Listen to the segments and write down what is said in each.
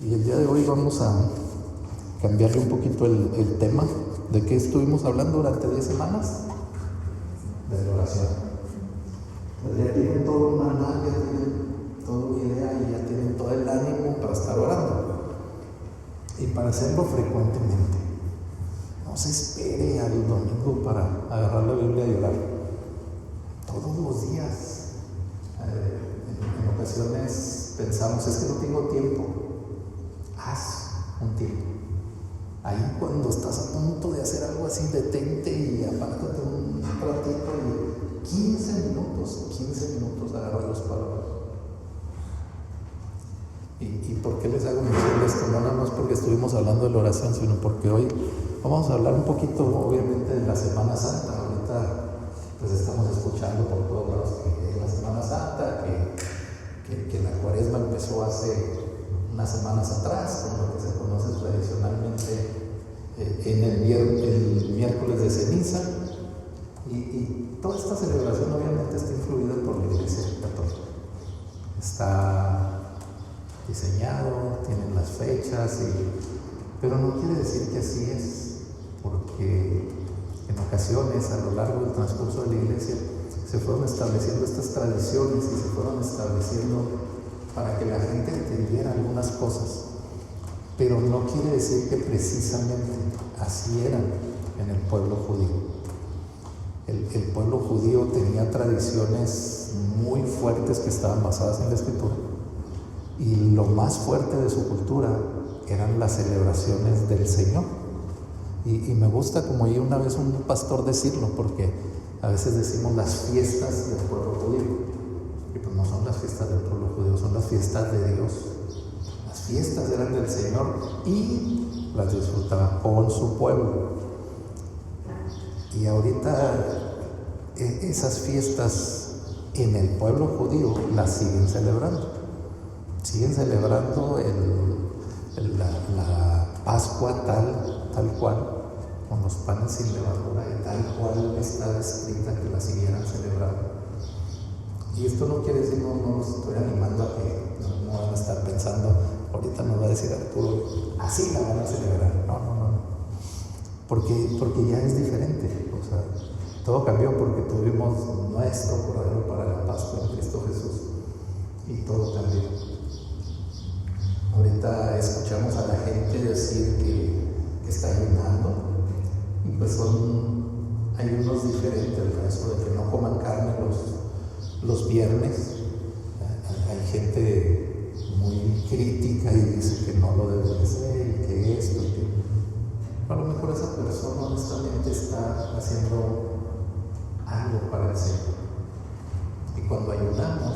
Y el día de hoy vamos a cambiarle un poquito el tema. ¿De qué estuvimos hablando durante 10 semanas? De la oración. Pues ya tienen todo el manual, ya tienen toda una idea y ya tienen todo el ánimo para estar orando. Y para hacerlo frecuentemente. No se espere al domingo para agarrar la Biblia y orar. Todos los días. En ocasiones pensamos, es que no tengo tiempo. Haz un tiempo. Ahí cuando estás a punto de hacer algo así, detente y apártate un ratito y 15 minutos agarrarlos para orar. ¿Y por qué les hago mención de esto? No nada más porque estuvimos hablando de la oración, sino porque hoy vamos a hablar un poquito, obviamente, de la Semana Santa. Ahorita pues estamos escuchando por todos lados que la Semana Santa, que la Cuaresma empezó hace unas semanas atrás, con lo que se conoce tradicionalmente en el miércoles de ceniza, y toda esta celebración obviamente está influida por la Iglesia Católica. Está diseñado, tienen las fechas, pero no quiere decir que así es, porque en ocasiones a lo largo del transcurso de la Iglesia se fueron estableciendo estas tradiciones y se fueron estableciendo para que la gente entendiera algunas cosas, pero no quiere decir que precisamente así eran en el pueblo judío. El pueblo judío tenía tradiciones muy fuertes que estaban basadas en la Escritura, y lo más fuerte de su cultura eran las celebraciones del Señor. Y me gusta, como oí una vez un pastor decirlo, porque a veces decimos las fiestas del pueblo judío, y pues no son las fiestas del pueblo judío, son las fiestas de Dios. Las fiestas eran del Señor y las disfrutaba con su pueblo. Y ahorita esas fiestas en el pueblo judío las siguen celebrando. Siguen celebrando la Pascua tal cual, con los panes sin levadura, y tal cual está escrita que la siguieran celebrando. Y esto no quiere decir, no los estoy animando a que no van a estar pensando, ahorita nos va a decir Arturo, así la van a celebrar. No. Porque ya es diferente. O sea, todo cambió porque tuvimos nuestro Cordero para la Pascua en Cristo Jesús, y todo cambió. Ahorita escuchamos a la gente decir que está ayunando, y pues hay unos diferentes, ¿no? Eso de que no coman carne los viernes. Hay gente muy crítica y dice que no lo debe de ser, y que esto, y que a lo mejor esa persona honestamente está haciendo algo para el Señor. Y cuando ayunamos,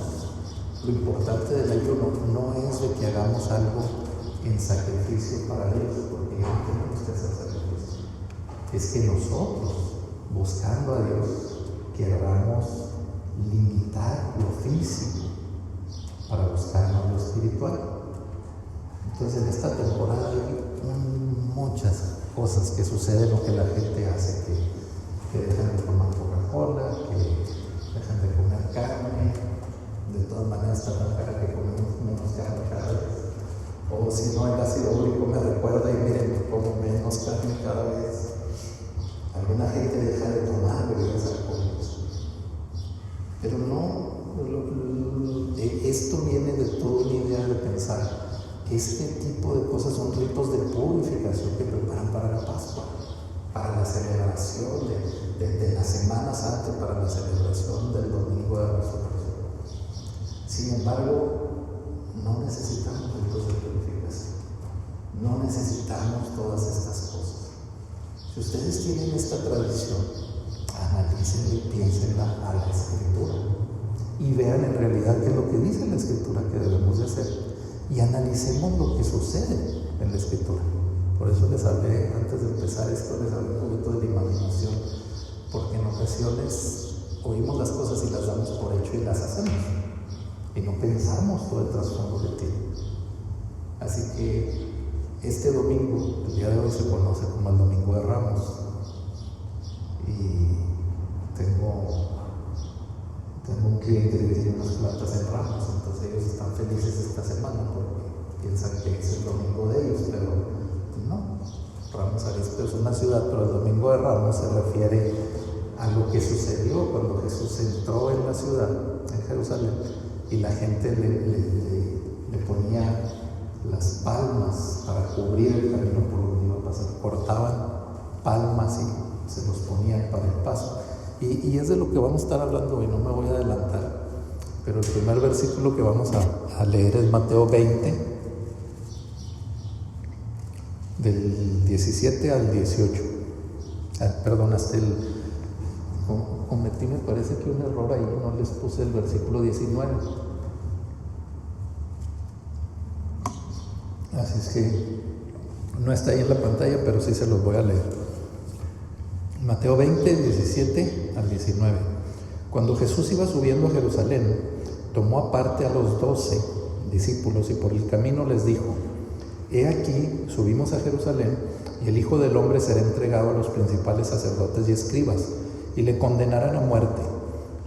lo importante del ayuno no es de que hagamos algo en sacrificio para Dios, porque ya no tenemos que hacer sacrificio. Es que nosotros, buscando a Dios, queramos limitar lo físico para buscar lo espiritual. Entonces, en esta temporada hay muchas cosas que suceden, lo que la gente hace, que dejan de tomar Coca-Cola, que dejan de comer carne. De todas maneras está tan cara que comemos menos carne cada vez. O si no, el ácido úrico me recuerda, y miren, como menos carne cada vez. Alguna gente deja de tomar bebidas alcohólicas. Pero no, esto viene de toda una idea de pensar que este tipo de cosas son ritos de purificación que preparan para la Pascua, para la celebración de la Semana Santa, para la celebración del Domingo de la Resurrección. Sin embargo, no necesitamos ritos de purificación, no necesitamos todas estas cosas. Si ustedes tienen esta tradición, analícenla y piénsenla a la Escritura, y vean en realidad qué es lo que dice la Escritura que debemos de hacer, y analicemos lo que sucede en la Escritura. Por eso les hablé, antes de empezar esto, les hablé un poquito de la imaginación, porque en ocasiones oímos las cosas y las damos por hecho y las hacemos, y no pensamos todo el trasfondo que tiene. Así que este domingo, el día de hoy, se conoce como el Domingo de Ramos, y tengo un cliente que tiene unas plantas en ramos, entonces ellos están felices esta semana porque piensan que es el domingo de ellos, pero no. Ramos Arizpe es una ciudad, pero el domingo de Ramos se refiere a lo que sucedió cuando Jesús entró en la ciudad, en Jerusalén, y la gente le ponía las palmas para cubrir el camino por donde iba a pasar. Cortaban palmas y se los ponían para el paso. Y es de lo que vamos a estar hablando hoy, no me voy a adelantar, pero el primer versículo que vamos a leer es Mateo 20, del 17 al 18. Perdón, hasta cometí, me parece que un error ahí, no les puse el versículo 19. Así es que no está ahí en la pantalla, pero sí se los voy a leer. Mateo 20, 17 al 19. Cuando Jesús iba subiendo a Jerusalén, tomó aparte a los 12 discípulos y por el camino les dijo: He aquí, subimos a Jerusalén, y el Hijo del Hombre será entregado a los principales sacerdotes y escribas, y le condenarán a muerte.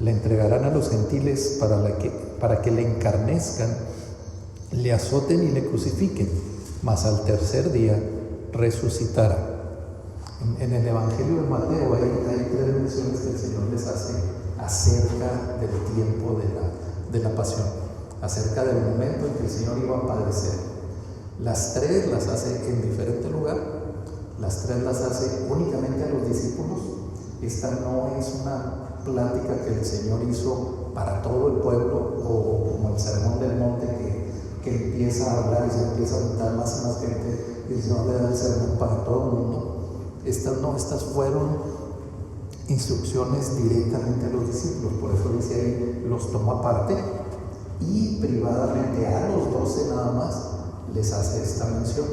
Le entregarán a los gentiles para que le encarnezcan, le azoten y le crucifiquen, mas al tercer día resucitará. En el Evangelio de Mateo hay 3 menciones que el Señor les hace acerca del tiempo de la pasión, acerca del momento en que el Señor iba a padecer. Las 3 las hace en diferente lugar, las 3 las hace únicamente a los discípulos. Esta no es una plática que el Señor hizo para todo el pueblo, o como el Sermón del Monte que empieza a hablar y se empieza a juntar más y más gente, y el Señor le da el sermón para todo el mundo. Estas fueron instrucciones directamente a los discípulos, por eso dice ahí, los tomó aparte y privadamente a los 12 nada más les hace esta mención.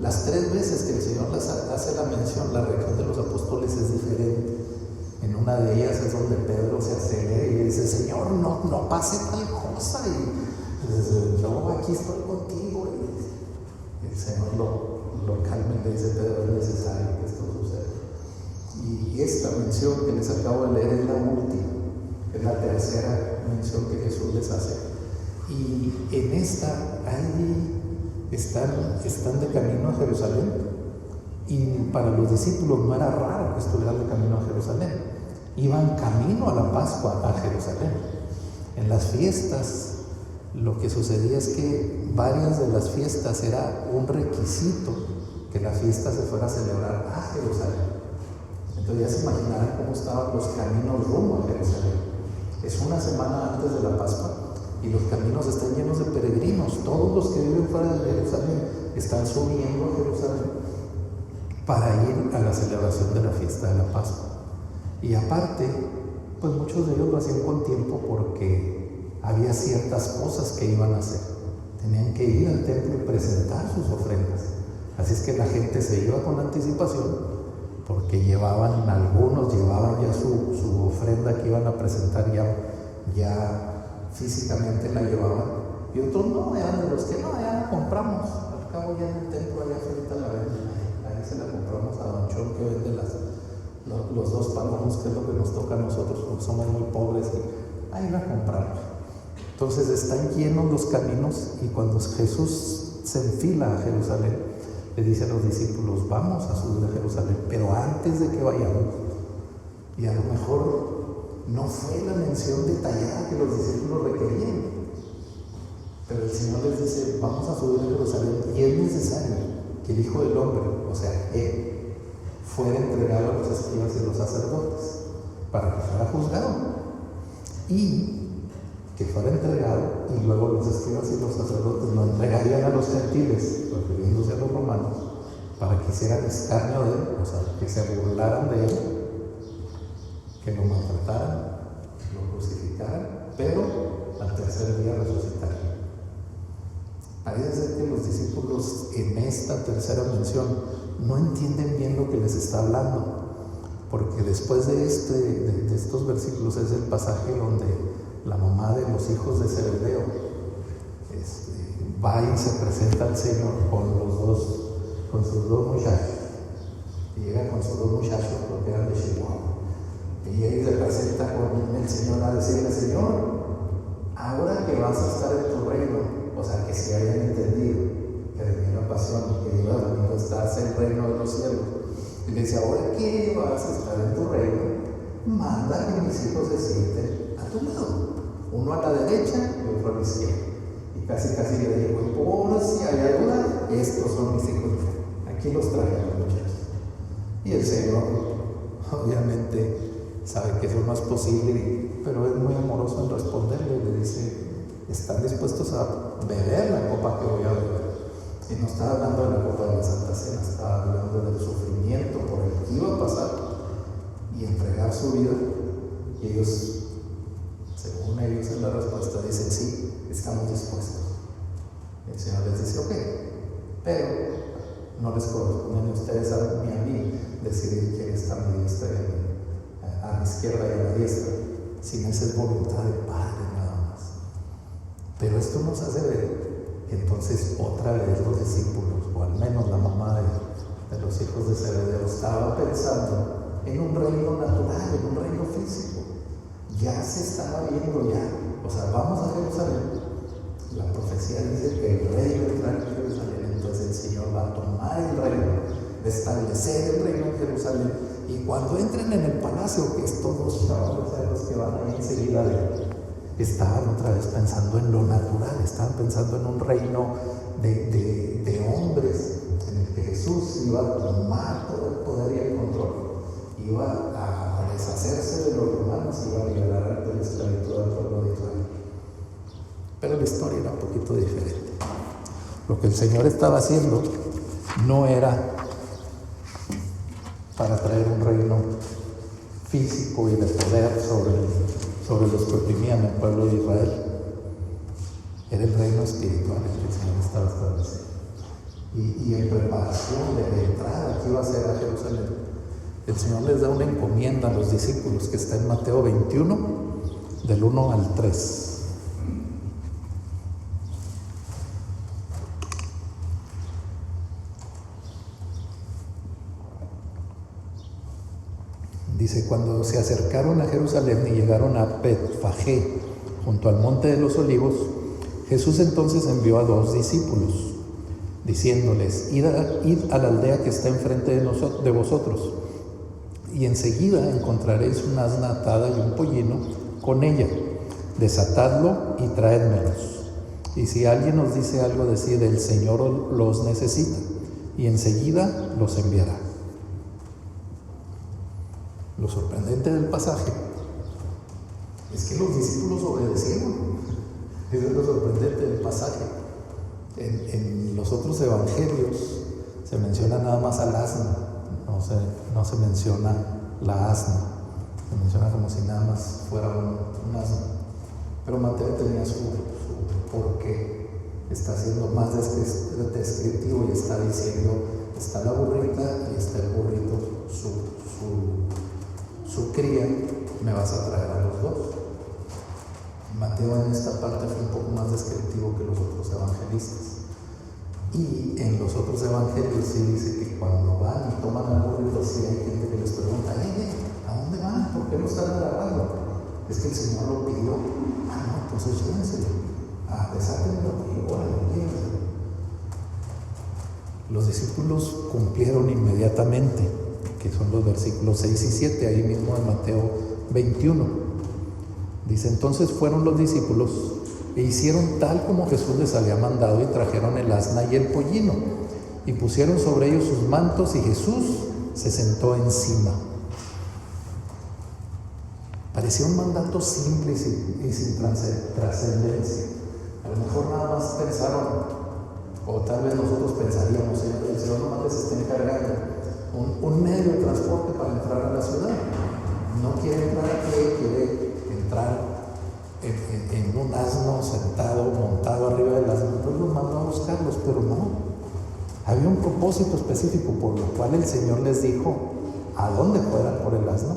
Las 3 veces que el Señor les hace la mención, la reacción de los apóstoles es diferente. En una de ellas es donde Pedro se acelera y le dice: Señor, no pase tal cosa, y dice: yo aquí estoy contigo, y el Señor lo calma y le dice: Pedro, es necesario que esto suceda. Y esta mención que les acabo de leer es la última, es la tercera mención que Jesús les hace. Y en esta, ahí están de camino a Jerusalén, y para los discípulos no era raro que estuvieran de camino a Jerusalén. Iban camino a la Pascua a Jerusalén. En las fiestas, lo que sucedía es que varias de las fiestas era un requisito que la fiesta se fuera a celebrar a Jerusalén. Entonces ya se imaginarán cómo estaban los caminos rumbo a Jerusalén. Es una semana antes de la Pascua y los caminos están llenos de peregrinos. Todos los que viven fuera de Jerusalén están subiendo a Jerusalén para ir a la celebración de la fiesta de la Pascua. Y aparte, pues muchos de ellos lo hacían con tiempo porque había ciertas cosas que iban a hacer. Tenían que ir al templo y presentar sus ofrendas. Así es que la gente se iba con anticipación, porque algunos llevaban ya su ofrenda que iban a presentar, ya físicamente la llevaban, y otros no, eran de los que no, ya la compramos, al cabo ya en el templo allá frente a la venta, ahí se la compramos a Don Chon, que vende los 2 palomos, que es lo que nos toca a nosotros, porque somos muy pobres, y ahí la compramos. Entonces están llenos los caminos, y cuando Jesús se enfila a Jerusalén, le dice a los discípulos: vamos a subir a Jerusalén, pero antes de que vayamos, y a lo mejor no fue la mención detallada que los discípulos requerían, pero el Señor les dice: vamos a subir a Jerusalén, y es necesario que el Hijo del Hombre, o sea, Él, fuera entregado a los escribas y los sacerdotes para que fuera juzgado, y que fuera entregado, y luego los escribas y los sacerdotes lo entregarían a los gentiles, refiriéndose a los romanos, para que hicieran escarnio de él, o sea, que se burlaran de él, que lo maltrataran, lo crucificaran, pero al tercer día resucitarían. Parece ser que los discípulos en esta tercera mención no entienden bien lo que les está hablando, porque después de estos versículos es el pasaje donde la mamá de los hijos de Zebedeo va y se presenta al Señor con sus dos muchachos. Y llega con sus 2 muchachos porque eran de Chihuahua. Y ahí se presenta con el Señor a decirle: Señor, ahora que vas a estar en tu reino, o sea, que sí habían entendido que venía la pasión y que iba a manifestarse el reino de los cielos. Y le dice, ahora que vas a estar en tu reino, manda que mis hijos se sienten a tu lado, uno a la derecha y otro a la izquierda. Y casi le digo, por si hay duda, estos son mis hijos, aquí los traje a los muchachos. Y el Señor, obviamente, sabe que eso no es posible, pero es muy amoroso en responderle. Le dice, ¿están dispuestos a beber la copa que voy a beber? Y no está hablando de la copa de la Santa Cena, está hablando del sufrimiento por el que iba a pasar y entregar su vida. Y ellos, según ellos en la respuesta, dicen, sí, estamos dispuestos. Y el Señor les dice, ok, pero no les corresponde ni a ustedes ni a mí decidir quién está a mi diestra y a mi izquierda y a la diestra, sino esa es voluntad del Padre nada más. Pero esto nos hace ver que entonces otra vez los discípulos, o al menos la mamá de los hijos de Zebedeo, estaba pensando en un reino natural, en un reino físico. Ya se estaba viendo ya, o sea, vamos a Jerusalén. La profecía dice que el rey vendrá en Jerusalén, entonces el Señor va a tomar el reino, establecer el reino en Jerusalén, y cuando entren en el palacio, que estos dos chavales, los que van ahí enseguida estaban otra vez pensando en lo natural, estaban pensando en un reino de hombres, en el que Jesús iba a tomar todo el poder y el control, iba a deshacerse de los romanos, iba a liberar de la esclavitud al pueblo de Israel. Pero la historia era un poquito diferente. Lo que el Señor estaba haciendo no era para traer un reino físico y de poder sobre los que oprimían al pueblo de Israel. Era el reino espiritual el que el Señor estaba estableciendo. Y en preparación de la entrada que iba a hacer a Jerusalén, el Señor les da una encomienda a los discípulos que está en Mateo 21, del 1 al 3. Dice, cuando se acercaron a Jerusalén y llegaron a Betfagé, junto al monte de los olivos, Jesús entonces envió a 2 discípulos, diciéndoles, id a la aldea que está enfrente de vosotros, y enseguida encontraréis una asna atada y un pollino con ella. Desatadlo y traédmelos. Y si alguien os dice algo, decid, el Señor los necesita, y enseguida los enviará. Lo sorprendente del pasaje es que los discípulos obedecieron. Eso es lo sorprendente del pasaje. En los otros evangelios se menciona nada más al asno, no se menciona la asna, se menciona como si nada más fuera un asno. Pero Mateo tenía su porqué, está siendo más descriptivo y está diciendo, está la burrita y está el burrito, su cría, me vas a traer a los 2. Mateo en esta parte fue un poco más descriptivo que los otros evangelistas. Y en los otros evangelios sí dice que cuando van y toman al burrito, sí hay gente que les pregunta, ¿a dónde van? ¿Por qué lo están agarrando? Es que el Señor lo pidió. No, entonces llévenselo. Desátenlo y órale, llévenselo. Los discípulos cumplieron inmediatamente, que son los versículos 6 y 7, ahí mismo en Mateo 21. Dice, entonces fueron los discípulos e hicieron tal como Jesús les había mandado y trajeron el asna y el pollino y pusieron sobre ellos sus mantos y Jesús se sentó encima. Parecía un mandato simple y sin trascendencia. A lo mejor nada más pensaron, o tal vez nosotros pensaríamos, el Señor nomás les está encargando un medio de transporte para entrar a la ciudad. No quiere entrar aquí, quiere entrar en un asno sentado, montado arriba del asno. Entonces los mandó a buscarlos, pero no. Había un propósito específico por lo cual el Señor les dijo a dónde fueran por el asno.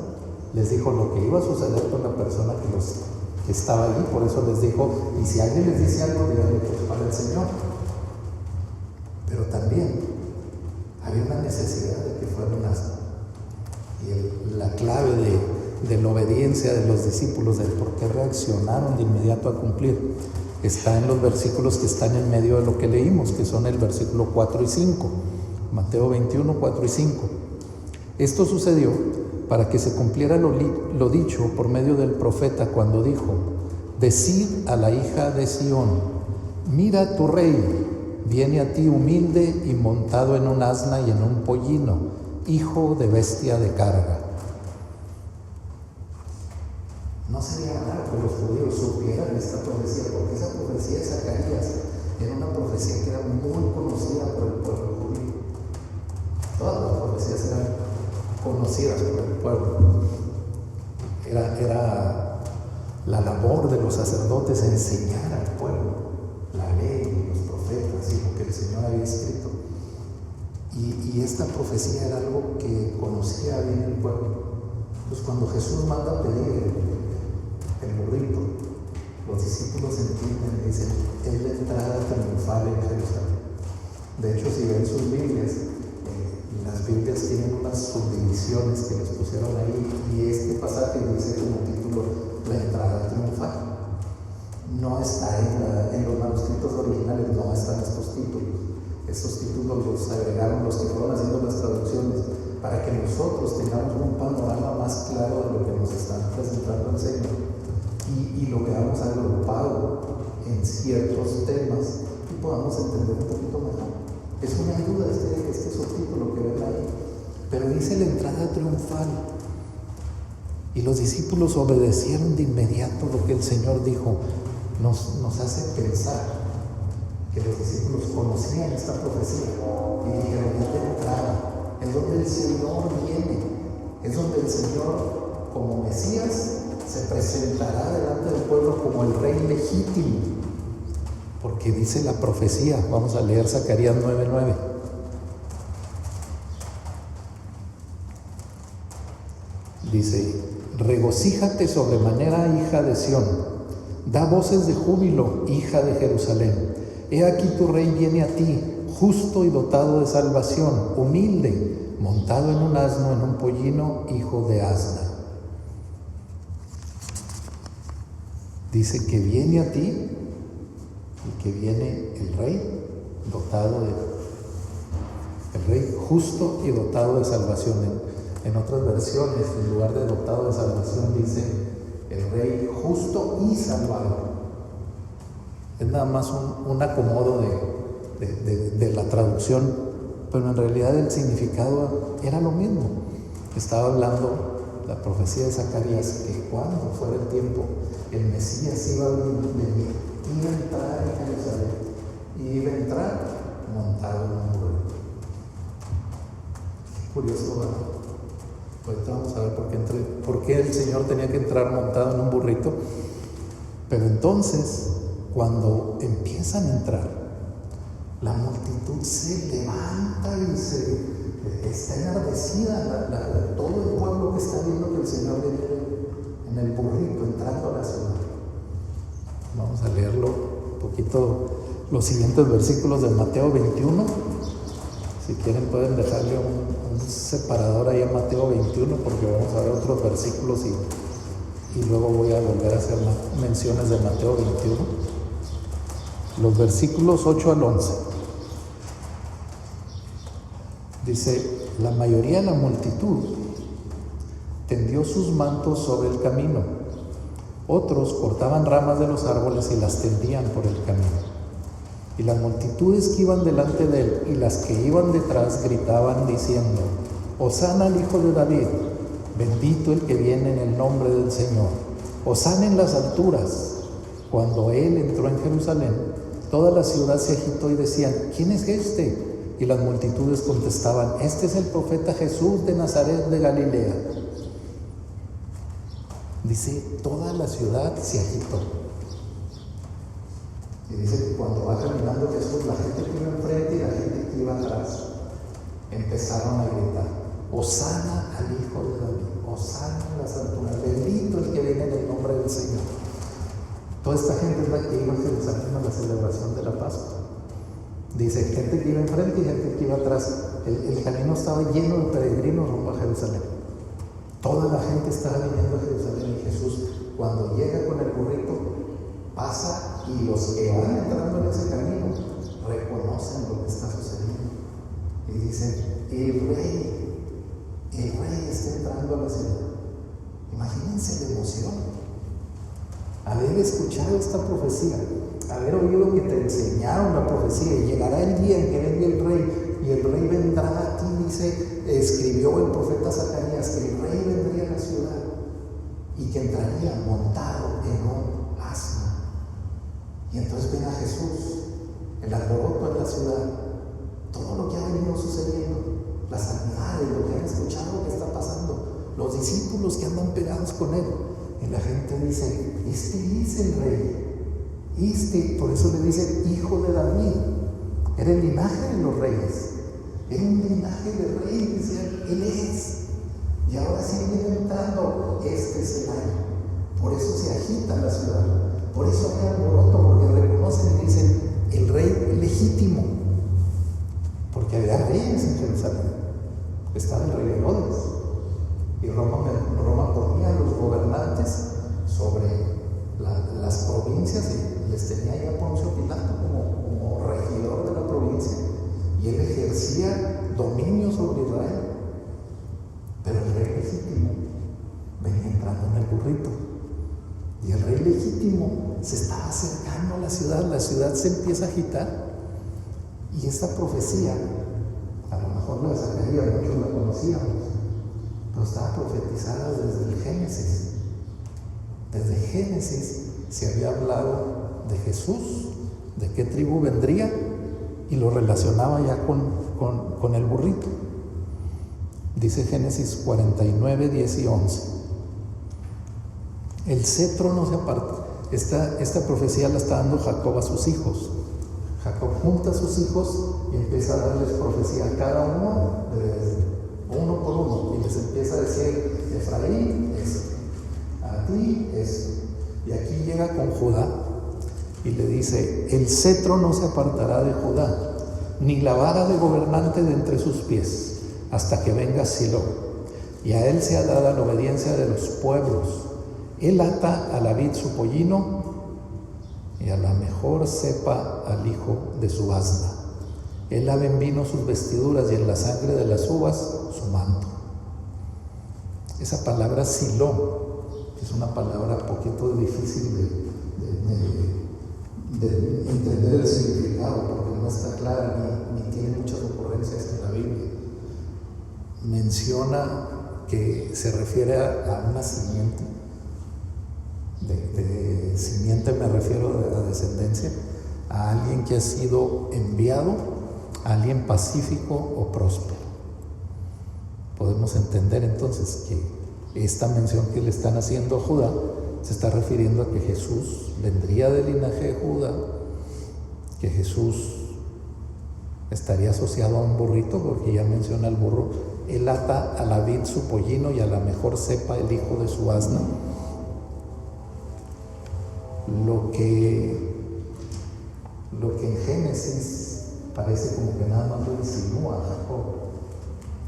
Les dijo lo que iba a suceder con la persona que estaba allí. Por eso les dijo, y si alguien les dice algo, díganle pues para el Señor. Pero también había una necesidad de que fuera un asno. Y la clave de la obediencia de los discípulos, del por qué reaccionaron de inmediato a cumplir, está en los versículos que están en medio de lo que leímos, que son el versículo 4 y 5, Mateo 21, 4 y 5. Esto sucedió para que se cumpliera lo dicho por medio del profeta cuando dijo: decid a la hija de Sión, mira, tu rey viene a ti humilde y montado en un asna y en un pollino, hijo de bestia de carga. No sería raro que los judíos supieran esta profecía, porque esa profecía de Zacarías era una profecía que era muy conocida por el pueblo judío. Todas las profecías eran conocidas por el pueblo. Era la labor de los sacerdotes enseñar al pueblo la ley, los profetas y lo que el Señor había escrito. Y esta profecía era algo que conocía bien el pueblo. Entonces, cuando Jesús manda a pedir el burrito, los discípulos entienden y dicen: es la entrada triunfal en Jerusalén. De hecho, si ven sus Biblias, las Biblias tienen unas subdivisiones que les pusieron ahí, y este pasaje dice como título la entrada triunfal. No está en los manuscritos originales, no están estos títulos. Estos títulos los agregaron los que fueron haciendo las traducciones para que nosotros tengamos un panorama más claro de lo que nos están presentando el Señor y lo veamos agrupado en ciertos temas y podamos entender un poquito mejor. Es una ayuda este subtítulo que ven ahí, pero dice la entrada triunfal. Y los discípulos obedecieron de inmediato lo que el Señor dijo. Nos hace pensar que los discípulos conocían esta profecía y dijeron: es la entrada, es donde el Señor viene, es donde el Señor, como Mesías, se presentará delante del pueblo como el rey legítimo, porque dice la profecía. Vamos a leer Zacarías 9:9. Dice: regocíjate sobremanera, hija de Sión, da voces de júbilo, hija de Jerusalén. He aquí tu rey viene a ti, justo y dotado de salvación, humilde, montado en un asno, en un pollino, hijo de asna. Dice que viene a ti y que viene el rey el rey justo y dotado de salvación. En otras versiones, en lugar de dotado de salvación, dice el rey justo y salvador. Es nada más un acomodo de la traducción, pero en realidad el significado era lo mismo. Estaba hablando la profecía de Zacarías que cuando fuera el tiempo, el Mesías iba a venir, iba a entrar en Jerusalén y iba a entrar montado en un burro. Qué curioso, ¿verdad? Ahorita vamos a ver por qué el Señor tenía que entrar montado en un burrito. Pero entonces, cuando empiezan a entrar, la multitud se levanta y está enardecida. Todo el pueblo que está viendo que el Señor viene en el burrito entrando a la ciudad. Vamos a leerlo un poquito, los siguientes versículos de Mateo 21. Si quieren pueden dejarle un separador ahí a Mateo 21, porque vamos a ver otros versículos y luego voy a volver a hacer menciones de Mateo 21. Los versículos 8 al 11. Dice: la mayoría de la multitud tendió sus mantos sobre el camino. Otros cortaban ramas de los árboles y las tendían por el camino. Y las multitudes que iban delante de él y las que iban detrás gritaban diciendo: Hosana al Hijo de David, bendito el que viene en el nombre del Señor. Hosana en las alturas. Cuando él entró en Jerusalén, toda la ciudad se agitó y decían: ¿quién es este? Y las multitudes contestaban: este es el profeta Jesús de Nazaret de Galilea. Dice, toda la ciudad se agitó. Y dice que cuando va caminando Jesús, la gente que iba enfrente y la gente que iba atrás empezaron a gritar: Hosana al Hijo de David, Hosana en las alturas, bendito el que viene en el nombre del Señor. Toda esta gente es la que iba a Jerusalén a la celebración de la Pascua. Dice, gente que iba enfrente y gente que iba atrás. El camino estaba lleno de peregrinos rumbo a Jerusalén. Toda la gente estaba viniendo a Jerusalén, y Jesús, cuando llega con el burrito, pasa y Y los que van entrando en ese camino reconocen lo que está sucediendo. Y dicen, el rey está entrando a la ciudad. Imagínense la emoción. Haber escuchado esta profecía, haber oído que te enseñaron la profecía, y llegará el día en que venga el rey, y el rey vendrá a ti, dice, escribió el profeta Zacarías, que el rey vendría a la ciudad, y que entraría montado en un asno. Y entonces ven a Jesús, el alboroto en la ciudad, todo lo que ha venido sucediendo, las sanidades, lo que han escuchado que está pasando, los discípulos que andan pegados con él. Y la gente dice, este es el rey, por eso le dicen hijo de David. Era el linaje de los reyes, era un linaje de rey, decían, él es. Y ahora sí viene entrando, este es el año. Por eso se agita la ciudad, por eso hay alboroto, porque reconocen y dicen, el rey legítimo. Porque había reyes en Jerusalén, estaba el rey Herodes. Y Roma ponía a los gobernantes sobre las provincias, y les tenía ya Poncio Pilato como regidor de la provincia, y él ejercía dominio sobre Israel. Pero el rey legítimo venía entrando en el burrito, y el rey legítimo se estaba acercando a la ciudad se empieza a agitar. Y esta profecía, a lo mejor la de Zacarías, muchos la conocíamos, pero estaba profetizada desde el Génesis. Desde Génesis se había hablado de Jesús, de qué tribu vendría, y lo relacionaba ya con el burrito. Dice Génesis 49, 10 y 11. El cetro no se aparta. Esta profecía la está dando Jacob a sus hijos. Jacob junta a sus hijos y empieza a darles profecía a cada uno por uno, y les empieza a decir, Efraín, esto, a ti, esto. Y aquí llega con Judá y le dice, el cetro no se apartará de Judá, ni la vara de gobernante de entre sus pies, hasta que venga Silo, y a él sea dada la obediencia de los pueblos. Él ata a la vid su pollino, y a la mejor cepa al hijo de su asna. Él lava en vino sus vestiduras, y en la sangre de las uvas su manto. Esa palabra Silo es una palabra poquito difícil de entender el significado, porque no está clara ni tiene muchas ocurrencias en la Biblia. Menciona que se refiere a una simiente. De simiente me refiero a descendencia, a alguien que ha sido enviado, a alguien pacífico o próspero. Podemos entender entonces que esta mención que le están haciendo a Judá se está refiriendo a que Jesús vendría del linaje de Judá, que Jesús estaría asociado a un burrito, porque ya menciona el burro. Él ata a la vid su pollino, y a la mejor cepa el hijo de su asna. Lo que en Génesis parece como que nada más lo insinúa Jacob,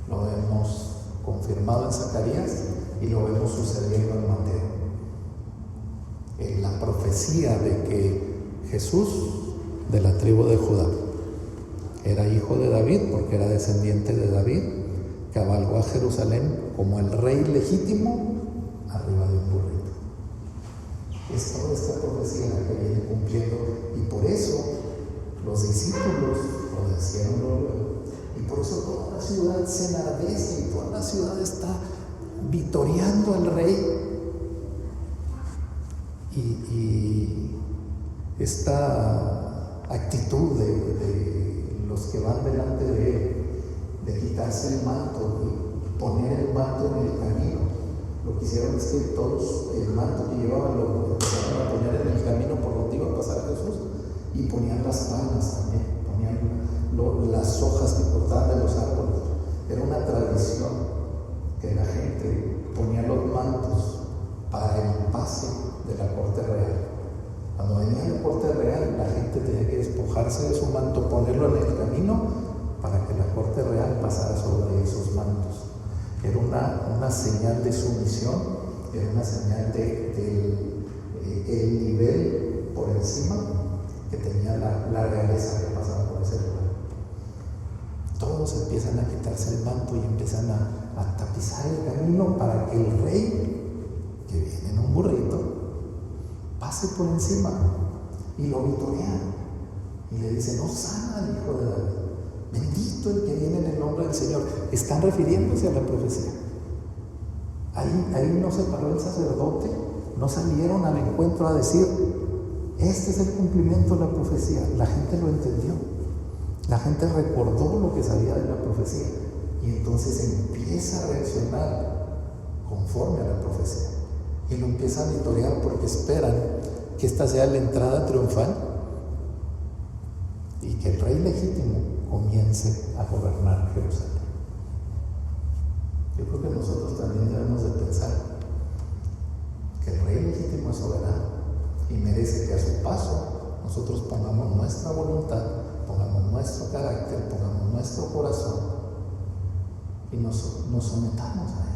lo vemos confirmado en Zacarías y lo vemos sucediendo en Mateo. En la profecía de que Jesús, de la tribu de Judá, era hijo de David, porque era descendiente de David, cabalgó a Jerusalén como el rey legítimo arriba de un burrito. Es toda esta profecía la que viene cumpliendo, y por eso los discípulos lo decían luego, y por eso toda la ciudad se enardece, y toda la ciudad está vitoreando al rey. Y esta actitud de los que van delante de él, de quitarse el manto y poner el manto en el camino, lo que hicieron es que todos el manto que llevaban lo empezaron a poner en el camino por donde iba a pasar Jesús, y ponían las palmas también, ponían las hojas que cortaban de los árboles. Era una tradición que la gente ponía los mantos para el pase de la corte real. Cuando venía la corte real, la gente tenía que despojarse de su manto, ponerlo en el camino para que la corte real pasara sobre esos mantos. Era una señal de sumisión, era una señal del nivel por encima quitarse el manto y empiezan a tapizar el camino para que el rey, que viene en un burrito, pase por encima y lo vitorea y le dice: Hosana al Hijo de David, bendito el que viene en el nombre del Señor. Están refiriéndose a la profecía. Ahí no se paró el sacerdote, no salieron al encuentro a decir: este es el cumplimiento de la profecía. La gente lo entendió, la gente recordó lo que sabía de la profecía y entonces empieza a reaccionar conforme a la profecía y lo empieza a vitorear porque esperan que esta sea la entrada triunfal y que el rey legítimo comience a gobernar Jerusalén. Yo creo que nosotros también debemos de pensar que el rey legítimo es soberano y merece que a su paso nosotros pongamos nuestra voluntad, pongamos nuestro carácter, pongamos nuestro corazón y nos sometamos a él.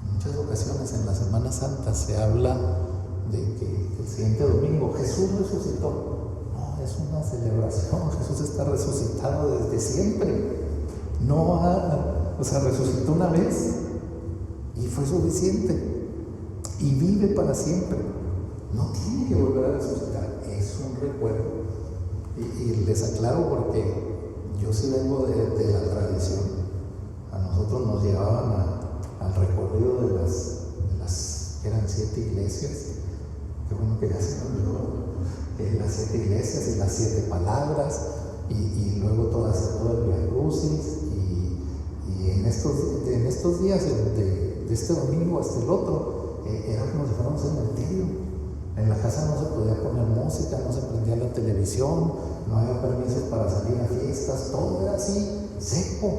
En muchas ocasiones en la Semana Santa se habla de que el siguiente domingo Jesús resucitó. No, es una celebración. Jesús está resucitado desde siempre. Resucitó una vez y fue suficiente y vive para siempre. No tiene que volver a resucitar, es un recuerdo. Y les aclaro porque yo sí vengo de la tradición. A nosotros nos llevaban al recorrido de las que eran 7 iglesias. Qué bueno que ya se me olvidó. Las 7 iglesias y las 7 palabras y luego todo el Via Crucis. Y en estos días, de este domingo hasta el otro, era como si fuera un cementerio. En la casa no se podía poner música, no se prendía la televisión, no había permisos para salir a fiestas, todo era así, seco.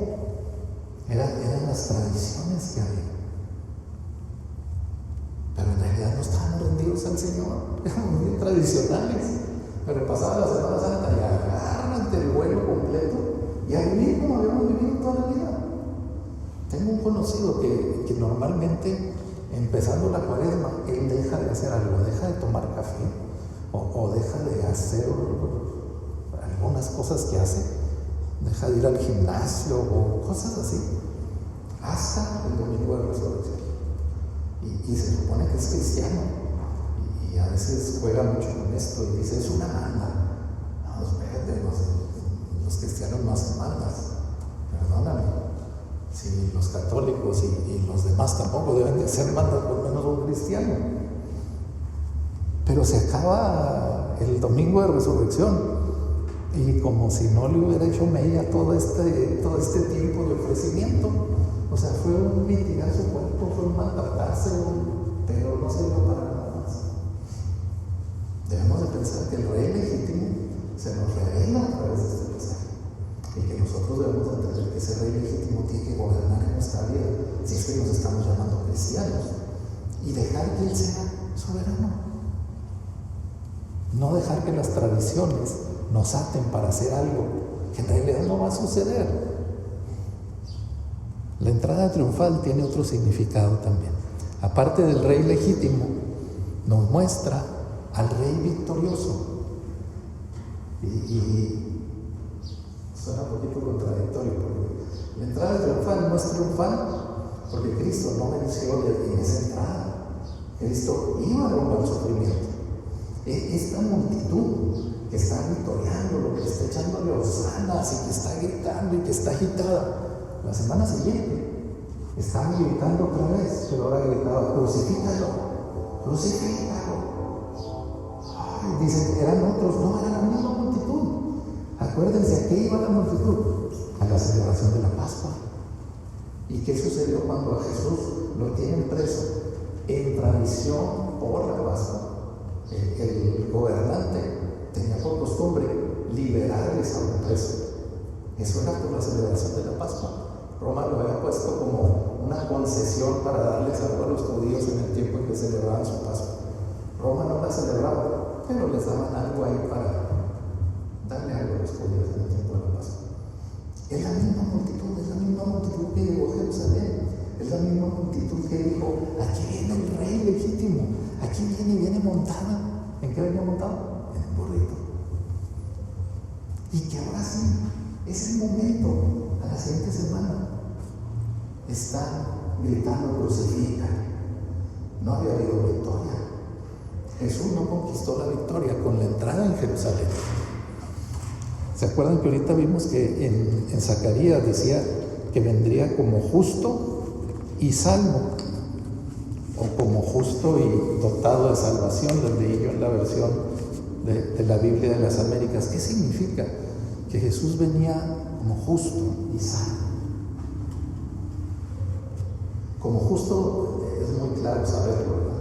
Eran las tradiciones que había. Pero en realidad no estábamos rendidos al Señor, éramos bien tradicionales. Pero pasaba la Semana Santa y agárrate el vuelo completo y a vivir como habíamos vivido toda la vida. Tengo un conocido que normalmente, empezando la Cuaresma, él deja de hacer algo, deja de tomar café o deja de hacer algunas cosas que hace, deja de ir al gimnasio o cosas así, hasta el domingo de resurrección. Y se supone que es cristiano y a veces juega mucho con esto y dice: es una manda. No, espérate, los cristianos no hacen mandas, perdóname. Si los católicos y los demás tampoco deben de ser mandas, por lo menos un cristiano. Pero se acaba el domingo de resurrección y como si no le hubiera hecho mella todo este tiempo de ofrecimiento. O sea, fue un mitigar su cuerpo, fue un maltratarse, pero no sirvió para nada más. Debemos de pensar que el rey legítimo se nos revela a través de este pasaje y que nosotros debemos entender que ese rey legítimo tiene que gobernar en nuestra vida, si es que nos estamos llamando cristianos, y dejar que él sea soberano. No dejar que las tradiciones nos aten para hacer algo que en realidad no va a suceder. La entrada triunfal tiene otro significado también. Aparte del rey legítimo, nos muestra al rey victorioso. Y suena un poquito contradictorio, porque la entrada triunfal no es triunfal porque Cristo no venció en esa entrada. Cristo iba rumbo al sufrimiento. Esta multitud que está victoriando, que está echándole hosanas y que está gritando y que está agitada, la semana siguiente estaban gritando otra vez, pero ahora gritaba: crucifícalo, crucifícalo. Dicen que eran otros, no, era la misma multitud. Acuérdense, ¿a qué iba la multitud? A la celebración de la Pascua. ¿Y qué sucedió cuando a Jesús lo tienen preso? En tradición por la Pascua, el gobernante tenía por costumbre liberarles a un preso. Eso era por la celebración de la Pascua. Roma lo había puesto como una concesión para darles algo a los judíos en el tiempo en que celebraban su Pascua. Roma no la celebraba, pero les daban algo ahí para darle algo a los judíos en el tiempo de la Pascua. Es la misma multitud que llegó a Jerusalén, es la misma multitud que dijo: aquí viene el rey legítimo, aquí viene montada. ¿En qué venía montado? En un burrito. Y que ahora sí, es el momento a la siguiente semana están gritando crucifica. No había habido victoria. Jesús no conquistó la victoria con la entrada en Jerusalén. ¿Se acuerdan que ahorita vimos que en Zacarías decía que vendría como justo y salvo? O como justo y dotado de salvación, les leí yo en la versión de la Biblia de las Américas. ¿Qué significa? Que Jesús venía como justo y salvo. Como justo es muy claro saberlo, ¿verdad?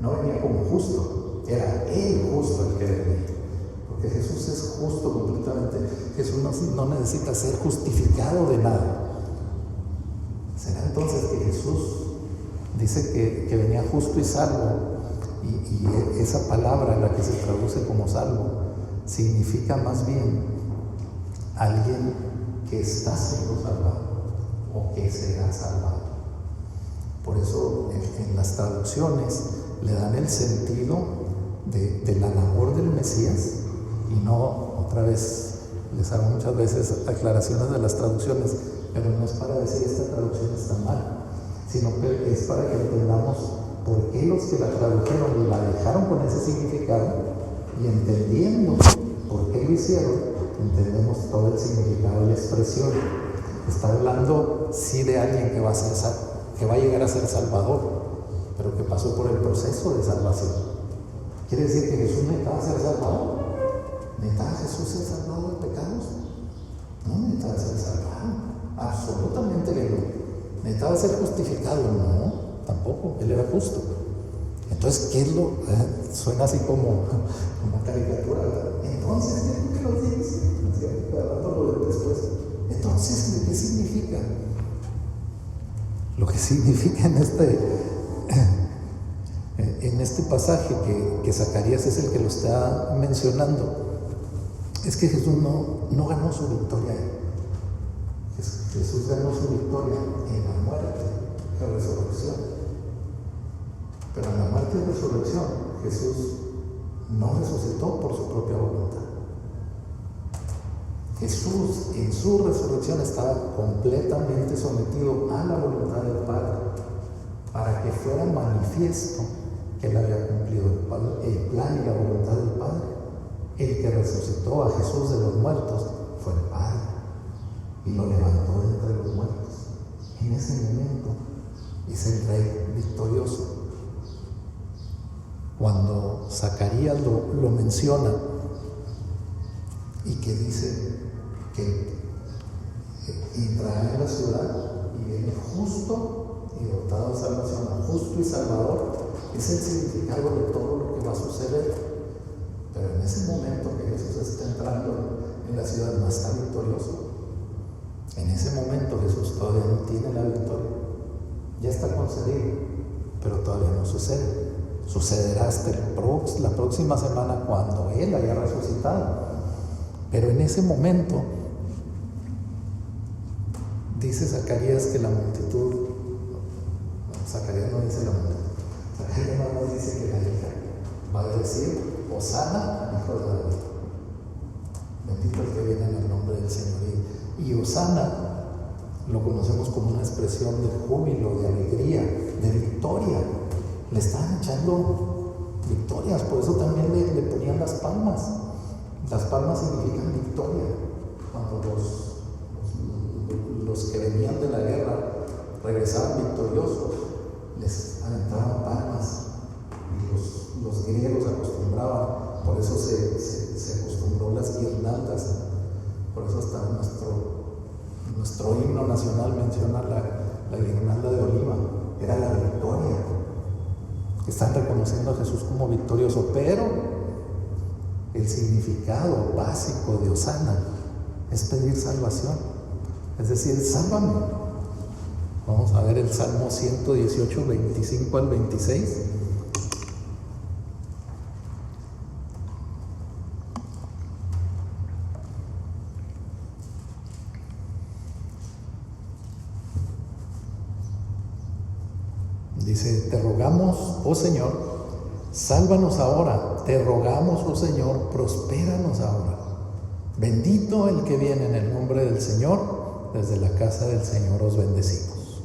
No venía como justo, era el justo el que venía. Porque Jesús es justo completamente. Jesús no necesita ser justificado de nada. ¿Será entonces que Jesús dice que venía justo y salvo? Y esa palabra, la que se traduce como salvo, significa más bien alguien que está siendo salvado o que será salvado. Por eso en las traducciones le dan el sentido de la labor del Mesías, y no, otra vez, les hago muchas veces aclaraciones de las traducciones, pero no es para decir esta traducción está mal, sino que es para que entendamos por qué los que la tradujeron la dejaron con ese significado, y entendiendo por qué lo hicieron, entendemos todo el significado y la expresión. Está hablando sí de alguien que va a llegar a ser salvador, pero que pasó por el proceso de salvación. ¿Quiere decir que Jesús necesitaba ser salvado? ¿Necesitaba Jesús ser salvado de pecados? No necesitaba ser salvado, absolutamente que no. ¿Necesitaba ser justificado? No, tampoco, él era justo. Entonces, ¿qué es lo? Suena así como caricatura, ¿verdad? Entonces, ¿qué lo dice? Hablándolo después. Entonces, ¿qué significa? Lo que significa en este pasaje que Zacarías es el que lo está mencionando, es que Jesús no ganó su victoria. Jesús ganó su victoria en la muerte y la resurrección. Pero en la muerte y resurrección, Jesús no resucitó por su propia voluntad. Jesús en su resurrección estaba completamente sometido a la voluntad del Padre, para que fuera manifiesto que él había cumplido el plan y la voluntad del Padre. El que resucitó a Jesús de los muertos fue el Padre, y lo levantó de entre los muertos. En ese momento es el Rey victorioso. Cuando Zacarías lo menciona y que dice que entrará en la ciudad y viene justo y dotado de salvación, justo y salvador, es el significado de todo lo que va a suceder. Pero en ese momento que Jesús está entrando en la ciudad, no está victorioso. En ese momento Jesús todavía no tiene la victoria. Ya está concedido, pero todavía no sucede. Sucederá hasta la próxima semana, cuando Él haya resucitado. Pero en ese momento dice Zacarías que la multitud, Zacarías no dice la multitud, Zacarías no nos dice que la hija va a decir: Hosana, hijo de David. Bendito el que viene en el nombre del Señor. Y Hosana lo conocemos como una expresión de júbilo, de alegría, de victoria. Le estaban echando victorias, por eso también le ponían las palmas. Las palmas significan victoria. Cuando los que venían de la guerra regresaban victoriosos, les aventaban palmas. Y los griegos acostumbraban, por eso se acostumbró las guirnaldas. Por eso hasta nuestro himno nacional menciona la guirnalda de oliva. Era la victoria. Están reconociendo a Jesús como victorioso, pero el significado básico de Hosana es pedir salvación, es decir, sálvame. Vamos a ver el Salmo 118, 25 al 26. Dice: te rogamos, oh Señor, sálvanos ahora. Te rogamos, oh Señor, prospéranos ahora. Bendito el que viene en el nombre del Señor. desde la casa del Señor os bendecimos.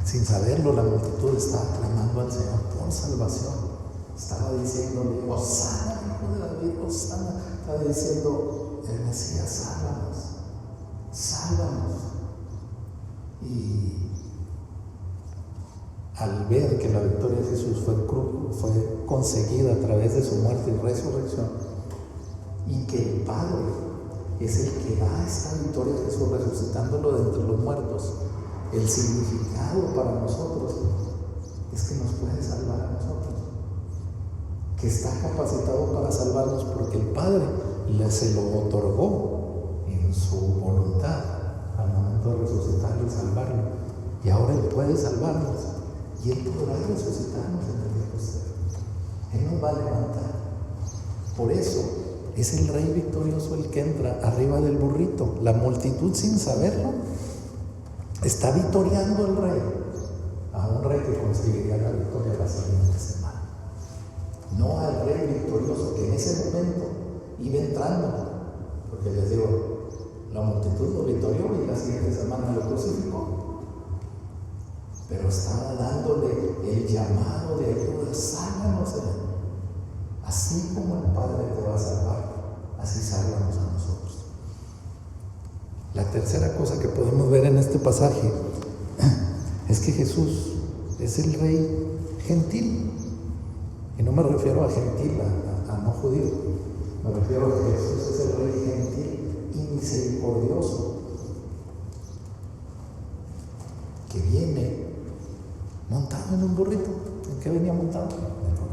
Sin saberlo, la multitud estaba clamando al Señor por salvación. Estaba diciéndole, Hosana, hijo de David, Hosana. Estaba diciendo, el Mesías, sálvanos, sálvanos. Y al ver que la victoria de Jesús fue conseguida a través de su muerte y resurrección, y que el Padre es el que da esta victoria a Jesús resucitándolo de entre los muertos, el significado para nosotros es que nos puede salvar a nosotros, que está capacitado para salvarnos porque el Padre se lo otorgó en su voluntad al momento de resucitarlo y salvarlo, y ahora Él puede salvarnos y Él podrá resucitarnos en el día posterior. Él nos va a levantar. Por eso es el Rey victorioso el que entra arriba del burrito. La multitud, sin saberlo, está victoriando al Rey, a un Rey que conseguiría la victoria la siguiente semana. No al Rey victorioso que en ese momento iba entrando, porque les digo, la multitud lo victorió y la siguiente semana lo crucificó, pero estaba dándole el llamado de ayuda: sálvanos, Señor. Así como el Padre te va a salvar, así sálvanos a nosotros. La tercera cosa que podemos ver en este pasaje es que Jesús es el Rey gentil. Y no me refiero a gentil, a no judío. Me refiero a que Jesús es el Rey gentil y misericordioso, que viene montado en un burrito. ¿En qué venía montado? En el burrito.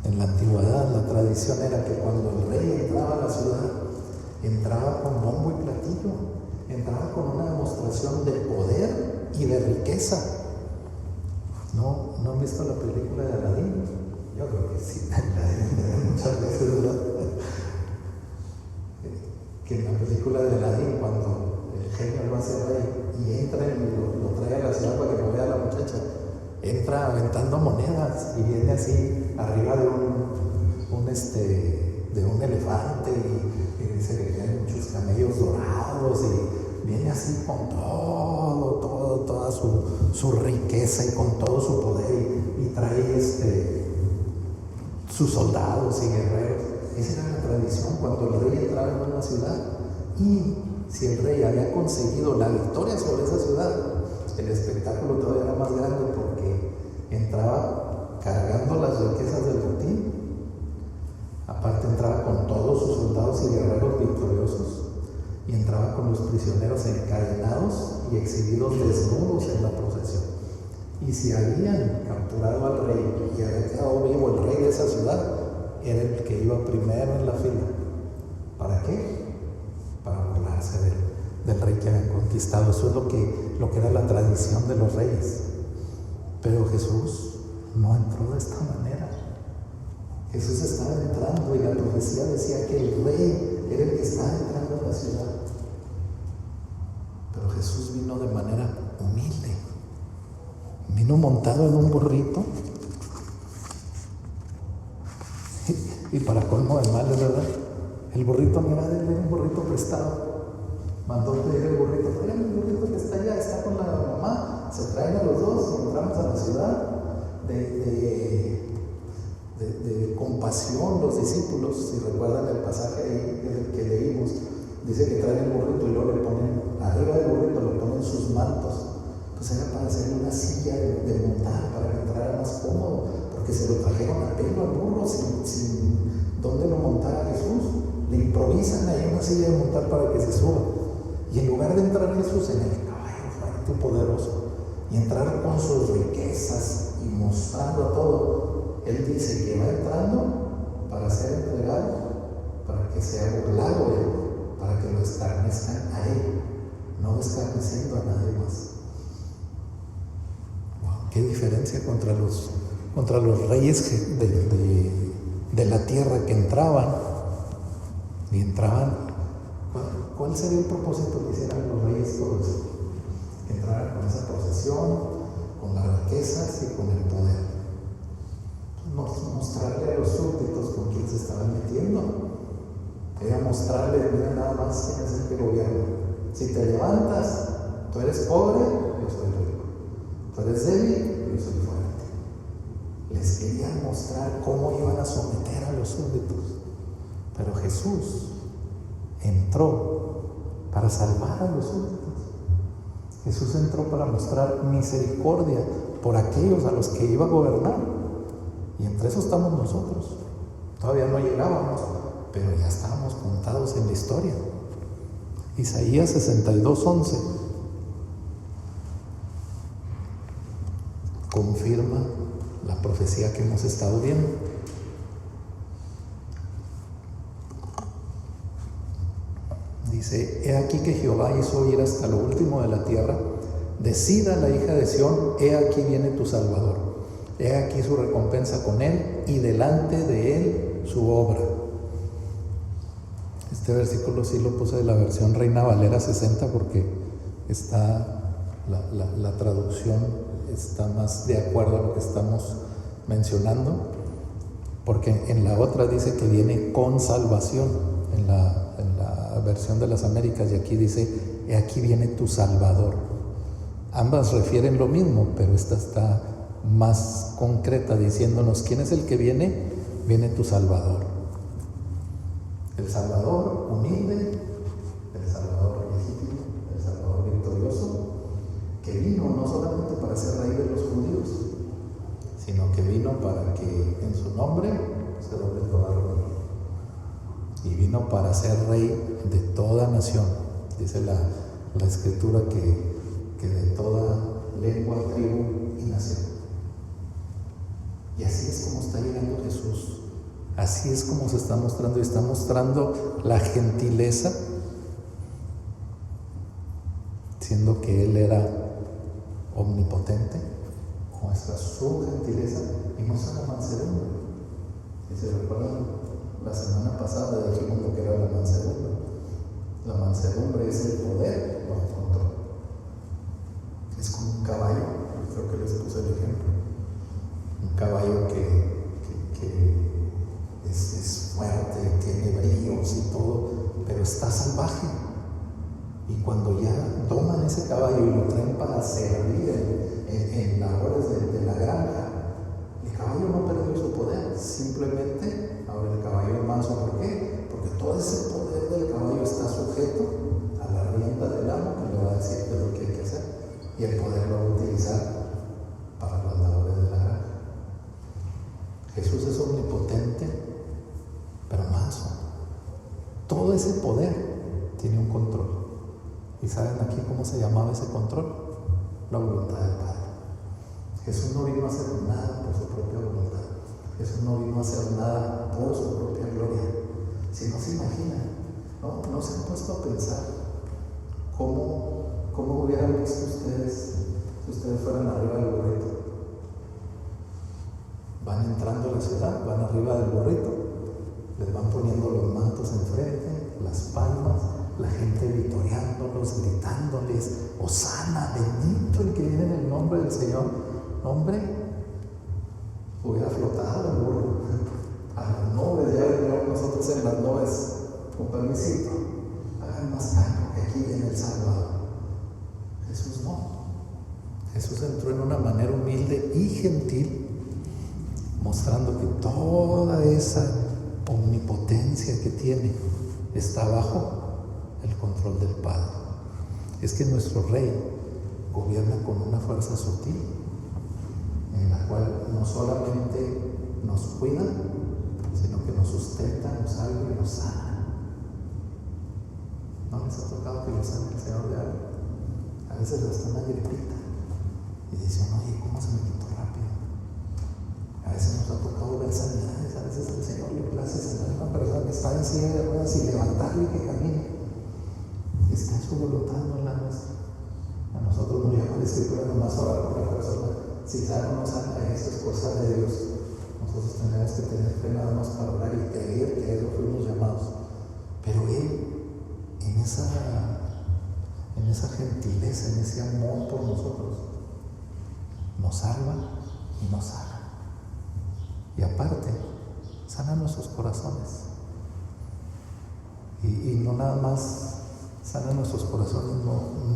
En la antigüedad, la tradición era que cuando el rey entraba a la ciudad, entraba con bombo y platillo, entraba con una demostración de poder y de riqueza. ¿No han visto la película de Aladín? Yo creo que sí, muchas veces, ¿verdad? Que en la película de Aladín, cuando el genio lo hace rey y entra y lo trae a la ciudad para que lo vea la muchacha, entra aventando monedas y viene así arriba de un elefante y dice que tiene muchos camellos dorados y viene así con toda su riqueza y con todo su poder y trae sus soldados y guerreros. Esa era la tradición cuando el rey entraba en una ciudad, y si el rey había conseguido la victoria sobre esa ciudad, el espectáculo todavía era más grande porque entraba cargando las riquezas del botín. Aparte entraba con todos sus soldados y guerreros victoriosos, y entraba con los prisioneros encadenados y exhibidos desnudos en la procesión. Y si habían capturado al rey y había quedado vivo el rey de esa ciudad, era el que iba primero en la fila. ¿Para qué? Para burlarse del rey que habían conquistado. Eso es lo que era la tradición de los reyes. Pero Jesús no entró de esta manera. Jesús estaba entrando y la profecía decía que el rey era el que estaba entrando a la ciudad. Pero Jesús vino de manera humilde. Vino montado en un burrito. Y para colmo de males, ¿verdad? El burrito, mira, era un burrito prestado. Mandó pedir el burrito. Trae el burrito que está allá, está con la mamá. Se traen a los dos y entramos a la ciudad de compasión. Los discípulos, si recuerdan el pasaje ahí que leímos, dice que traen el burrito y luego le ponen, arriba del burrito le ponen sus mantos. Pues era para hacerle una silla de montar, para que entrara más cómodo, porque se lo trajeron a pelo al burro sin dónde lo montara Jesús. Le improvisan ahí una silla de montar para que se suba. Y en lugar de entrar Jesús en el caballo fuerte y poderoso y entrar con sus riquezas y mostrando a todo, Él dice que va entrando para ser entregado, para que sea burlado Él, para que lo escarnezcan a Él, no escarneciendo a nadie más. Wow, qué diferencia contra los reyes de la tierra que entraban. Y entraban. ¿Cuál sería el propósito que hicieran los reyes todos? Que entraran con esa procesión, con las riquezas y con el poder. Mostrarle a los súbditos con quién se estaban metiendo. Era mostrarle, mira nada más quién es el que gobierna. Si te levantas, tú eres pobre, yo soy rico. Tú eres débil, yo soy fuerte. Les querían mostrar cómo iban a someter a los súbditos. Pero Jesús entró para salvar a los súbditos. Jesús entró para mostrar misericordia por aquellos a los que iba a gobernar. Y entre eso estamos nosotros. Todavía no llegábamos, pero ya estábamos contados en la historia. Isaías 62:11 confirma la profecía que hemos estado viendo. Dice: he aquí que Jehová hizo ir hasta lo último de la tierra. Decida la hija de Sión, he aquí viene tu Salvador. He aquí su recompensa con él, y delante de él su obra. Este versículo sí lo puse de la versión Reina Valera 60 porque está la traducción está más de acuerdo a lo que estamos mencionando, porque en la otra dice que viene con salvación, en la versión de las Américas, y aquí dice: he aquí viene tu Salvador. Ambas refieren lo mismo, pero esta está más concreta, diciéndonos quién es el que viene. Viene tu Salvador. El Salvador humilde, el Salvador legítimo, el Salvador victorioso, que vino no solamente para ser rey de los judíos, sino que vino para que en su nombre se doble toda rodilla. Y vino para ser rey de toda nación. Dice la Escritura que de toda lengua, tribu y nación. Y así es como está llegando Jesús. Así es como se está mostrando, y está mostrando la gentileza, siendo que Él era omnipotente, muestra su gentileza y muestra la mansedumbre. Si se recuerdan, la semana pasada dijimos lo que era la mansedumbre. La mansedumbre es el poder bajo control. Es como un caballo, creo que les puse el ejemplo. Un caballo que es fuerte, tiene bríos y todo, pero está salvaje. Y cuando ya toman ese caballo y lo traen para servir en labores de la granja, el caballo no perdió su poder, simplemente ahora el caballo es manso. ¿Por qué? Porque todo ese poder del caballo está sujeto a la rienda del amo, que le va a decir qué es lo que hay que hacer, y el poder lo va a utilizar para las labores de la granja. Jesús es omnipotente, pero manso. Todo ese poder tiene un control. ¿Y saben aquí cómo se llamaba ese control? La voluntad del Padre. Jesús no vino a hacer nada por su propia voluntad. Jesús no vino a hacer nada por su propia gloria. Si no se imaginan, no se han puesto a pensar cómo hubieran visto ustedes si ustedes fueran arriba del burrito. Van entrando a la ciudad, van arriba del burrito, les van poniendo los mantos enfrente, las palmas, la gente victoriándolos, gritándoles: Hosana, bendito el que viene en el nombre del Señor. Hombre, hubiera flotado el burro a las nubes, ya vendríamos nosotros en las nubes, con permisito. Hagan más campo, que aquí viene el Salvador. Jesús no. Jesús entró en una manera humilde y gentil, mostrando que toda esa omnipotencia que tiene está bajo el control del Padre. Es que nuestro Rey gobierna con una fuerza sutil, en la cual no solamente nos cuida, sino que nos sustenta, nos salva y nos sana. ¿No les ha tocado que los sane el Señor de algo? A veces hasta una gripita y dicen: oye, ¿cómo se me quitó rápido? A veces nos ha tocado ver sanidades. A veces al Señor le place sanar a una persona que está en silla de ruedas y levantarle y que camine. Está en su voluntad, no en la nuestra. A nosotros nos llama la Escritura nomás a orar por la persona. Si sana o no sana, eso es cosa de Dios. Nosotros tenemos que tener fe nada más para orar y creer que a eso fuimos llamados. Pero Él, en esa gentileza, en ese amor por nosotros, nos salva y nos sana. Y aparte, sana nuestros corazones. Y Y no nada más sana nuestros corazones,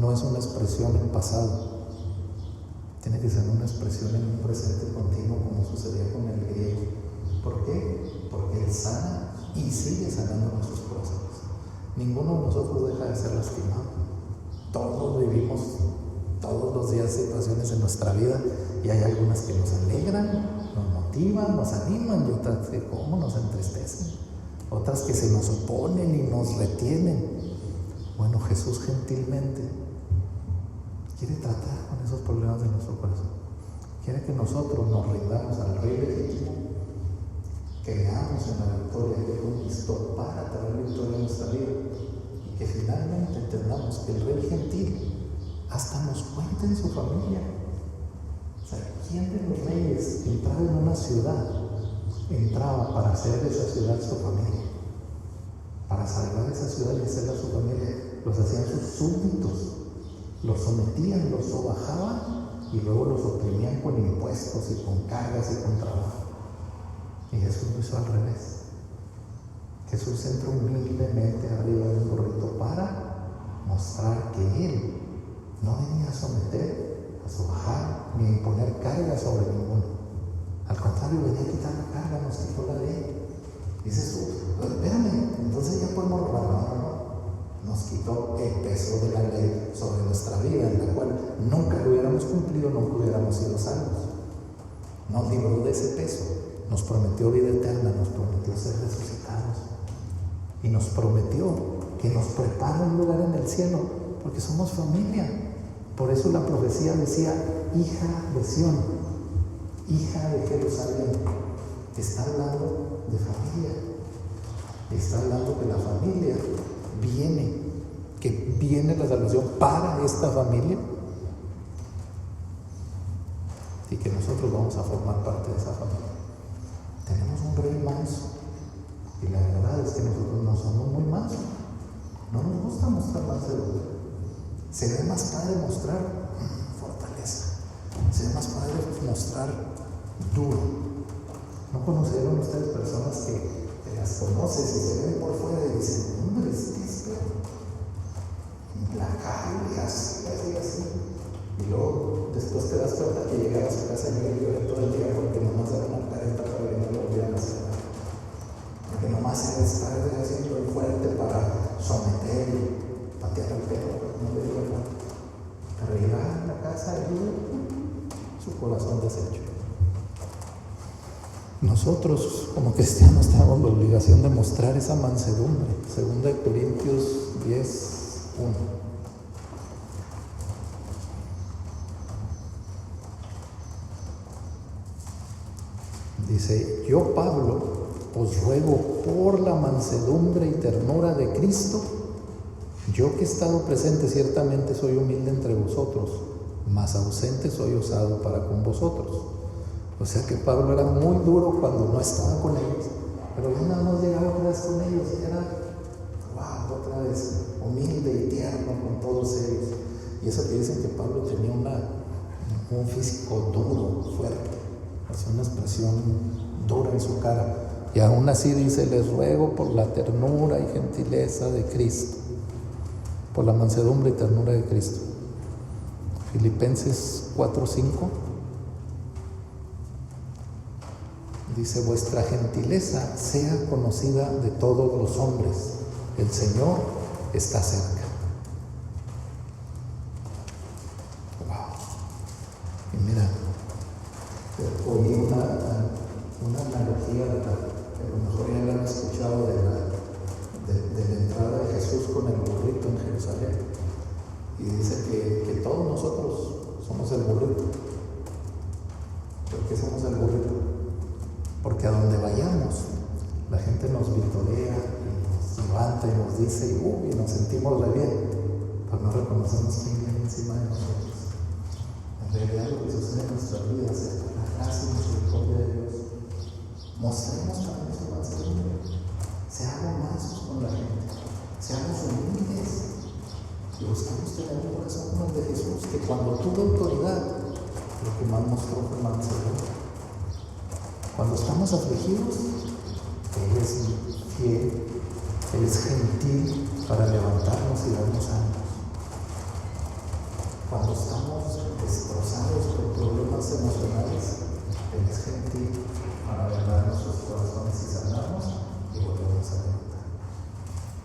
no es una expresión en pasado. Tiene que ser una expresión en un presente continuo, como sucedía con el griego. ¿Por qué? Porque Él sana y sigue sanando nuestros corazones. Ninguno de nosotros deja de ser lastimado. Todos vivimos todos los días situaciones en nuestra vida y hay algunas que nos alegran, nos motivan, nos animan y otras que como nos entristecen. Otras que se nos oponen y nos retienen. Bueno, Jesús gentilmente quiere tratar con esos problemas de nuestro corazón. Quiere que nosotros nos rindamos al Rey legítimo, creamos en la victoria que Él conquistó para traer victoria a nuestra vida y que finalmente entendamos que el Rey gentil hasta nos cuenta en su familia. O sea, ¿quién de los reyes que entraba en una ciudad entraba para hacer de esa ciudad su familia? Para salvar esa ciudad y hacerla su familia. Los hacían sus súbditos, los sometían, los sobajaban y luego los oprimían con impuestos y con cargas y con trabajo. Y Jesús lo hizo al revés. Jesús entró humildemente arriba de un burrito para mostrar que Él no venía a someter, a sobajar, ni a imponer cargas sobre ninguno. Al contrario, venía a quitar la carga, nos quitó la ley. Dice Jesús, espérame, entonces ya podemos robar. No. Nos quitó el peso de la ley sobre nuestra vida, en la cual nunca lo hubiéramos cumplido, nunca hubiéramos sido salvos. Nos libró de ese peso, nos prometió vida eterna, nos prometió ser resucitados y nos prometió que nos prepara un lugar en el cielo, porque somos familia. Por eso la profecía decía, hija de Sión, hija de Jerusalén. Está hablando de familia. Está hablando que la familia que viene la salvación para esta familia y que nosotros vamos a formar parte de esa familia. Tenemos un Rey manso y la verdad es que nosotros no somos muy mansos. No nos gusta mostrar mansedumbre. Se ve más padre mostrar fortaleza. Se ve más padre mostrar duro. ¿No conocieron ustedes personas que las conoces y se ven por fuera y dicen, hombre, es implacable, así? Y luego, después te das cuenta que llegaba a su casa y lloré todo el día porque nomás era una careta para que no lo volvieran a hacer. Porque nomás era estar haciendo el fuerte para someter y patear al perro, no le digo nada. Pero llegaba a la casa y su corazón deshecho. Nosotros como cristianos tenemos la obligación de mostrar esa mansedumbre. 2 Corintios 10:1. Dice, yo Pablo os ruego por la mansedumbre y ternura de Cristo, yo que he estado presente ciertamente soy humilde entre vosotros, mas ausente soy osado para con vosotros. O sea que Pablo era muy duro cuando no estaba con ellos, pero ya nada más llegaba otra vez con ellos y era, wow, otra vez humilde y tierno con todos ellos. Y eso que dicen que Pablo tenía un físico duro, fuerte, es una expresión dura en su cara. Y aún así dice, les ruego por la ternura y gentileza de Cristo, por la mansedumbre y ternura de Cristo. Filipenses 4:5 dice, vuestra gentileza sea conocida de todos los hombres, el Señor está cerca. Wow. Y mira, oí una analogía de que a lo mejor ya la han escuchado de la entrada de Jesús con el burrito en Jerusalén. Y dice que todos nosotros somos el burrito. ¿Por qué somos el burrito? Porque a donde vayamos, la gente nos vitorea y nos levanta y nos dice, y nos sentimos re bien, pero no reconocemos quién viene encima de nosotros. En realidad lo que sucede en nuestras vidas es por la gracia y misericordia de Dios. Mostremos también su mansedumbre. Seamos mansos con la gente. Seamos humildes. Y buscamos tener un corazón como el de Jesús, que cuando tuvo autoridad, lo que más mostró fue mansedumbre. Cuando estamos afligidos, Él es fiel Él es gentil para levantarnos y darnos ánimos. Cuando estamos destrozados por problemas emocionales, Él es gentil para vendar nuestros corazones y sanarnos y volvernos a levantar.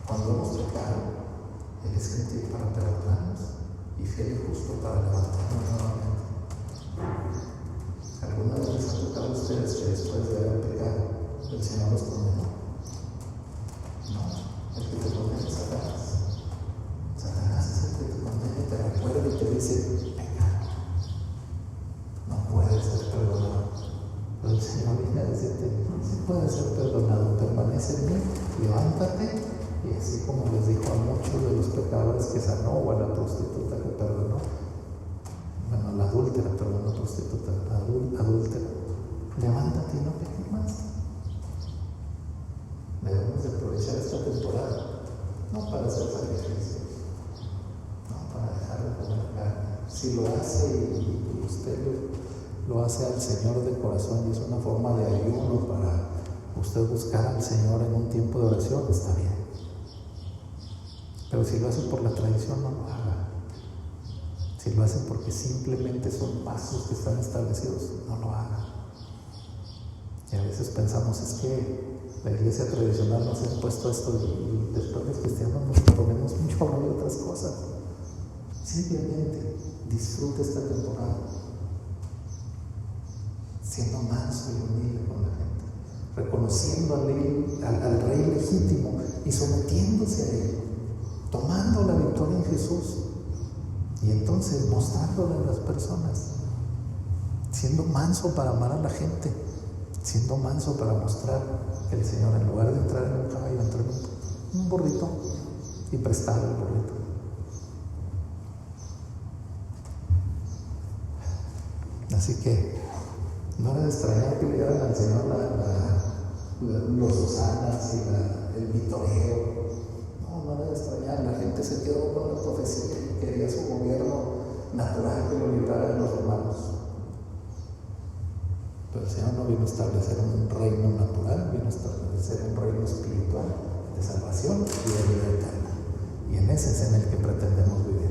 Cuando hemos pecado, Él es gentil para perdonarnos y fiel y justo para levantarnos nuevamente. ¿Alguna vez les ha tocado a ustedes que después de haber pecado, el Señor los condenó? No, el que te condena es Satanás. Satanás es el que te condena y te recuerda y te dice, pecado, no puedes ser perdonado. Pero el Señor viene a decirte, sí puedes ser perdonado, permanece en mí, levántate. Y así como les dijo a muchos de los pecadores que sanó, o a la prostituta que perdonó, bueno, la adúltera, perdón, la prostituta, la adúltera, levántate y no peques más. Debemos de aprovechar esta temporada, no para hacer sacrificios, no para dejar de comer carne. Si lo hace y usted lo hace al Señor de corazón y es una forma de ayuno para usted buscar al Señor en un tiempo de oración, está bien. Pero si lo hace por la tradición, no lo haga. Si lo hace porque simplemente son pasos que están establecidos, no lo haga. Y a veces pensamos, es que la iglesia tradicional nos ha impuesto esto y después los cristianos nos ponemos mucho a hablar de otras cosas. Simplemente disfrute esta temporada siendo manso y humilde con la gente, reconociendo al Rey legítimo y sometiéndose a Él, tomando la victoria en Jesús y entonces mostrándole a las personas, siendo manso para amar a la gente, siendo manso para mostrar que el Señor, en lugar de entrar en un caballo, entró en un burrito y prestarle el burrito. Así que no era de extrañar que le dieran al Señor los hosanas y el vitoreo. No era de extrañar. La gente se quedó con la profecía y quería su gobierno natural que lo librara de los romanos. Pero el Señor no vino a establecer un reino natural, vino a establecer un reino espiritual de salvación y de vida eterna. Y en ese es en el que pretendemos vivir.